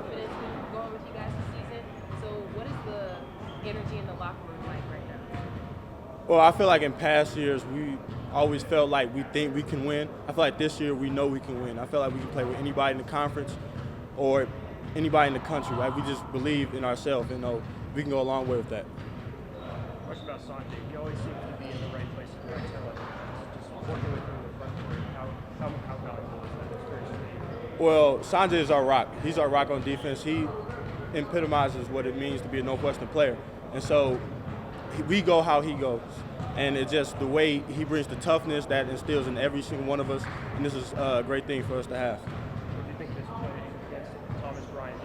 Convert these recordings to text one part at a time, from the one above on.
confidence going with you guys this season. So what is the energy in the locker room like right now? Well, I feel like in past years we always felt like we think we can win. I feel like this year we know we can win. I feel like we can play with anybody in the conference or anybody in the country. Like we just believe in ourselves and know we can go a long way with that. Question about Sanjay. He always seems to be in the right place at the right time. Just working with him in the front court. How valuable is that experience? Well, Sanjay is our rock. He's our rock on defense. He epitomizes what it means to be a Northwestern player. And so we go how he goes. And it's just the way he brings the toughness that instills in every single one of us. And this is a great thing for us to have. What do you think this play against Thomas Bryant?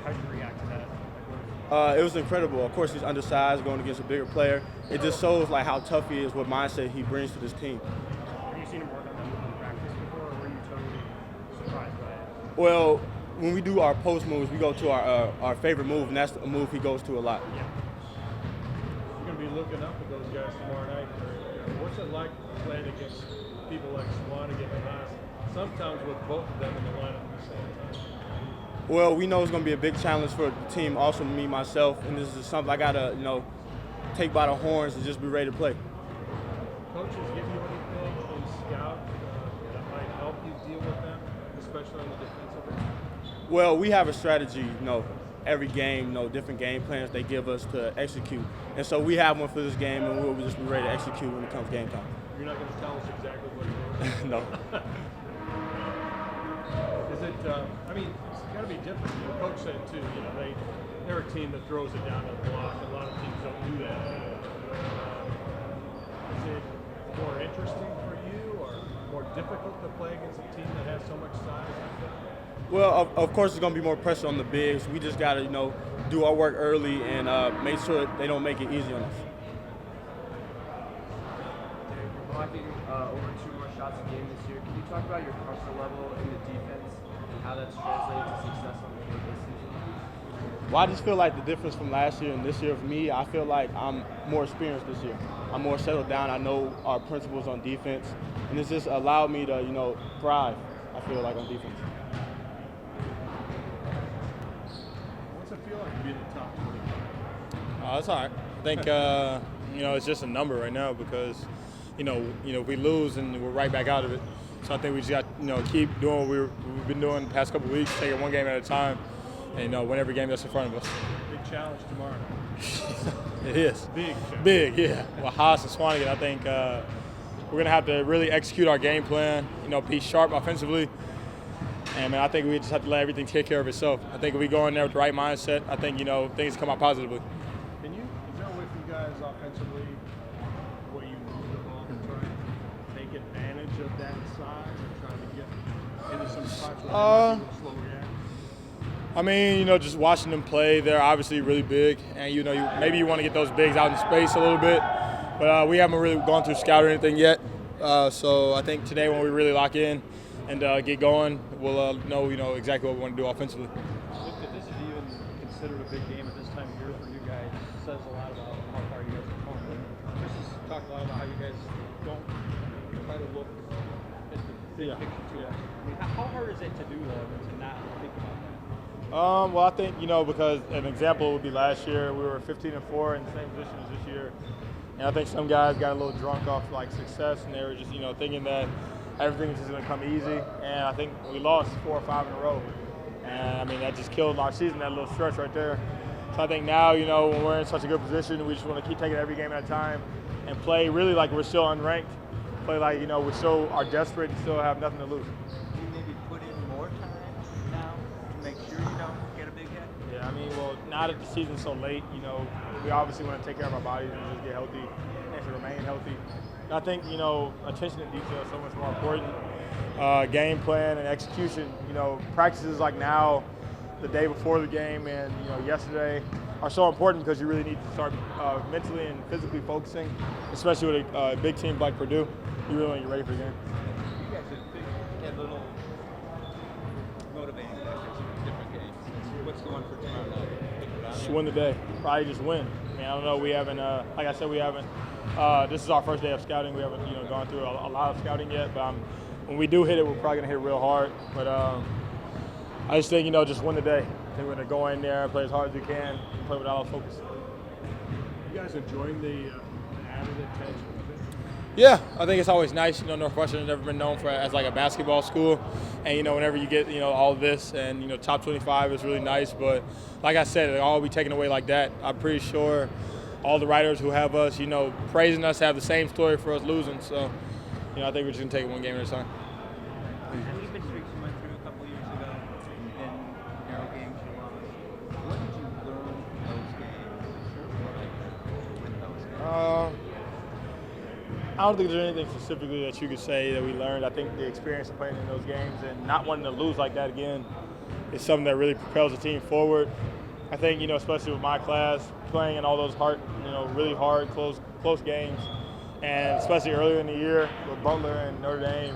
How do you react to that? It was incredible. Of course, he's undersized going against a bigger player. It just shows like how tough he is, what mindset he brings to this team. Have you seen him work on that move in practice before, or were you totally surprised by it? Well, when we do our post moves, we go to our favorite move, and that's a move he goes to a lot. Yeah. You're going to be looking up at those guys tomorrow night. What's it like playing against people like Swanigan and Haas, sometimes with both of them in the lineup at the same time? Well, we know it's going to be a big challenge for the team, also me, myself, and this is something I got to, take by the horns and just be ready to play. Coaches give you anything in scout that might help you deal with them, especially on the defensive end? Well, we have a strategy, every game, different game plans they give us to execute. And so we have one for this game, and we'll just be ready to execute when it comes game time. You're not going to tell us exactly what it is? No. Is it, it's got to be different. Your coach said, too, they're a team that throws it down to the block. A lot of teams don't do that. Is it more interesting for you or more difficult to play against a team that has so much size? Well, of course, there's going to be more pressure on the bigs. We just got to, do our work early and make sure they don't make it easy on us. You're blocking over 2 more shots a game this year. Can you talk about your comfort level in the defense and how that's translated to success on the field this season? Well, I just feel like the difference from last year and this year for me, I feel like I'm more experienced this year. I'm more settled down. I know our principles on defense, and it's just allowed me to, thrive, I feel like, on defense. What's it feel like to be in the top 20? That's all right. I think, it's just a number right now because, we lose and we're right back out of it. So I think we just got, keep doing what we've been doing the past couple of weeks, take it one game at a time, and, win every game that's in front of us. Big challenge tomorrow. It is. Big challenge. Big, yeah. Well, Haas and Swanigan, I think we're going to have to really execute our game plan, be sharp offensively. And, I think we just have to let everything take care of itself. I think if we go in there with the right mindset, I think, things come out positively. Is there a way for you guys offensively where you move the ball to try and take advantage of that size or trying to get into some spots where they might slow react? Just watching them play, they're obviously really big. And, maybe you want to get those bigs out in space a little bit. But we haven't really gone through scout or anything yet. So I think today when we really lock in and get going, we'll know exactly what we want to do offensively. If this is even considered a big game at this time of year for you guys, it says a lot about how far you guys have come. Chris has talked a lot about how you guys don't try to look at the big picture too much. How hard is it to do that and to not think about that? Well, I think, because an example would be last year, we were 15-4 in the same position as this year. And I think some guys got a little drunk off success, and they were just, thinking that everything's just going to come easy. And I think we lost 4 or 5 in a row. And that just killed our season, that little stretch right there. So I think now, when we're in such a good position, we just want to keep taking every game at a time and play really like we're still unranked. Play like, we still are desperate and still have nothing to lose. Can you maybe put in more time now to make sure you don't get a big hit? Yeah, now that the season's so late, we obviously want to take care of our bodies and just get healthy and to remain healthy. And I think, attention to detail is so much more important. Game plan and execution, practices like now, the day before the game and, yesterday are so important because you really need to start mentally and physically focusing, especially with a big team like Purdue. You really want to get ready for the game. You guys had little motivating factors in different games. What's the one for tomorrow night? Just win the day. Probably just win. I don't know. We haven't, like I said, this is our first day of scouting. We haven't, gone through a lot of scouting yet. But when we do hit it, we're probably going to hit it real hard. But, I just think, just win the day. I think we're going to go in there, play as hard as we can, and play with all our focus. You guys enjoying the added attention of it? Yeah, I think it's always nice. Northwestern has never been known as like a basketball school, and whenever you get all of this and top 25 is really nice. But like I said, it'll all be taken away like that. I'm pretty sure all the writers who have us, praising us have the same story for us losing. So, I think we're just gonna take it one game at a time. Have you been streaks you went through a couple years ago and narrow games you lost? What did you learn from those games to win those games? I don't think there's anything specifically that you could say that we learned. I think the experience of playing in those games and not wanting to lose like that again is something that really propels the team forward. I think, especially with my class, playing in all those really hard, close games, and especially earlier in the year with Butler and Notre Dame,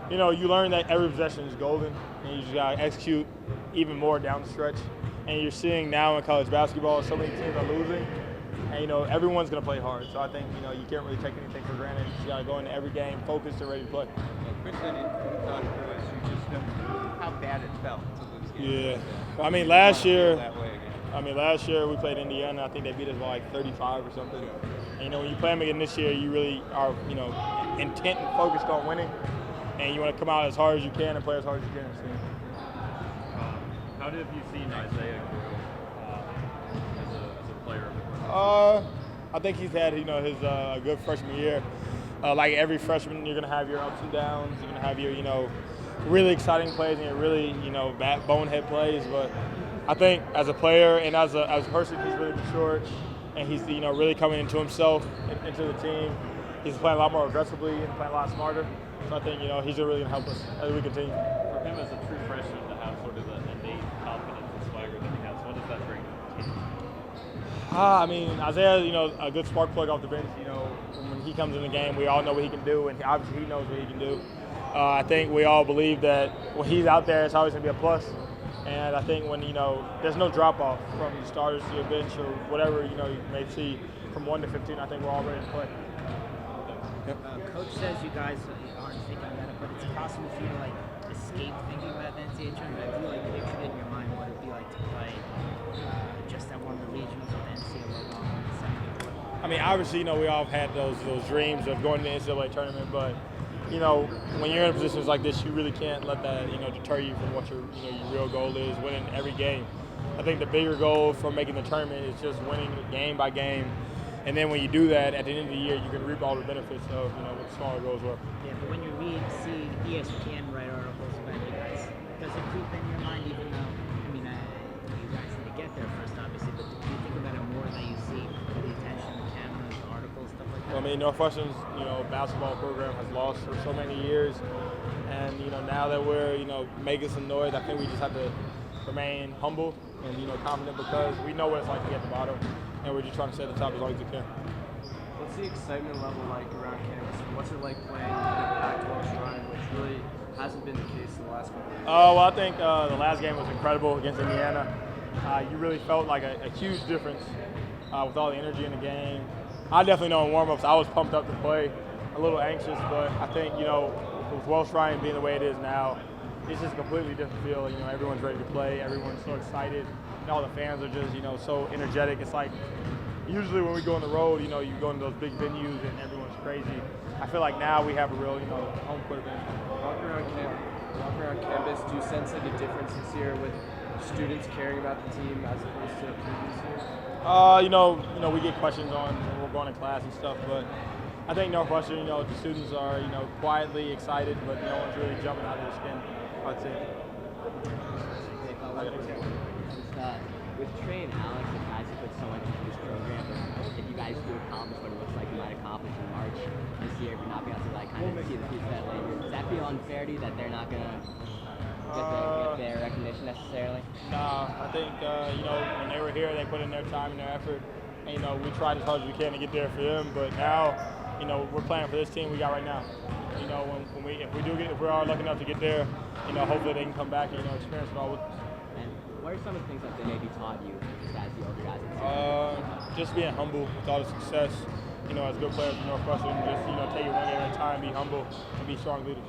you learn that every possession is golden, and you just got to execute even more down the stretch. And you're seeing now in college basketball, so many teams are losing. And, everyone's going to play hard. So I think, you can't really take anything for granted. You got to go into every game focused and ready to play. Chris said you thought through it, you just how bad it felt to lose games. Yeah. I mean, last year we played Indiana. I think they beat us by like 35 or something. And, when you play them again this year, you really are, intent and focused on winning. And you want to come out as hard as you can and play as hard as you can. So. How have you seen Isaiah grow as a player? I think he's had, his good freshman year. Like every freshman, you're going to have your ups and downs. You're going to have your, really exciting plays and your really, bonehead plays. But I think as a player and as a person, he's really matured, and he's, really coming into himself, into the team. He's playing a lot more aggressively and playing a lot smarter. So I think, he's really going to help us as we continue. For him as a true freshman to have sort of the innate confidence and swagger that he has, what does that bring to the team? I mean, Isaiah, a good spark plug off the bench. When he comes in the game, we all know what he can do, and obviously he knows what he can do. I think we all believe that when he's out there, it's always going to be a plus. And I think when, there's no drop-off from the starters to your bench or whatever, you may see from 1 to 15, I think we're all ready to play. Coach says you guys aren't thinking about it, but it's possible for you to escape thinking about the NCAA tournament. Have you pictured it in your mind what it'd be like to play just at one of the regionals with the NCAA level in the second? I mean, obviously, we all have had those dreams of going to the NCAA tournament, but when you're in positions like this, you really can't let that deter you from what your real goal is, winning every game. I think the bigger goal for making the tournament is just winning game by game. And then when you do that, at the end of the year, you can reap all the benefits of what the smaller goals were. Yeah, but when you see ESPN write articles about you guys, does it creep in your mind, even though, you guys need to get there first, obviously, but do you think about it more that you see the attention, the cameras, the articles, stuff like that? I mean, Northwestern's, basketball program has lost for so many years. And, now that we're, making some noise, I think we just have to remain humble and, confident because we know what it's like to get at the bottom. And we're just trying to stay at the top as long as we can. What's the excitement level like around campus? What's it like playing in a Pac-12 shrine, which really hasn't been the case in the last couple of years? Well, I think the last game was incredible against Indiana. You really felt like a huge difference with all the energy in the game. I definitely know in warm-ups I was pumped up to play, a little anxious, but I think, with Welsh Ryan being the way it is now, it's just a completely different feel. Everyone's ready to play, everyone's so excited, and all the fans are just, so energetic. It's like usually when we go on the road, you go into those big venues and everyone's crazy. I feel like now we have a real, home court advantage. Walking around campus, do you sense like a difference this year with students caring about the team as opposed to previous years? We get questions on when we're going to class and stuff, but I think Northwestern, the students are, quietly excited, but no one's really jumping out of their skin, I'd say. With Trey and Alex, the guys who put so much into this program, if you guys do accomplish what it looks like you might accomplish in March this year, but not be able to kind of see the piece of that later, does that feel unfair to you that they're not going to get their recognition necessarily? No, I think, when they were here, they put in their time and their effort. And, we tried as hard as we can to get there for them, but now, we're playing for this team we got right now. If we are lucky enough to get there, hopefully they can come back and, experience it all with us. And what are some of the things that they maybe taught you just as the older guys? Just being humble with all the success, as good players in Northwestern, just, take it one game at a time, be humble, and be strong leaders.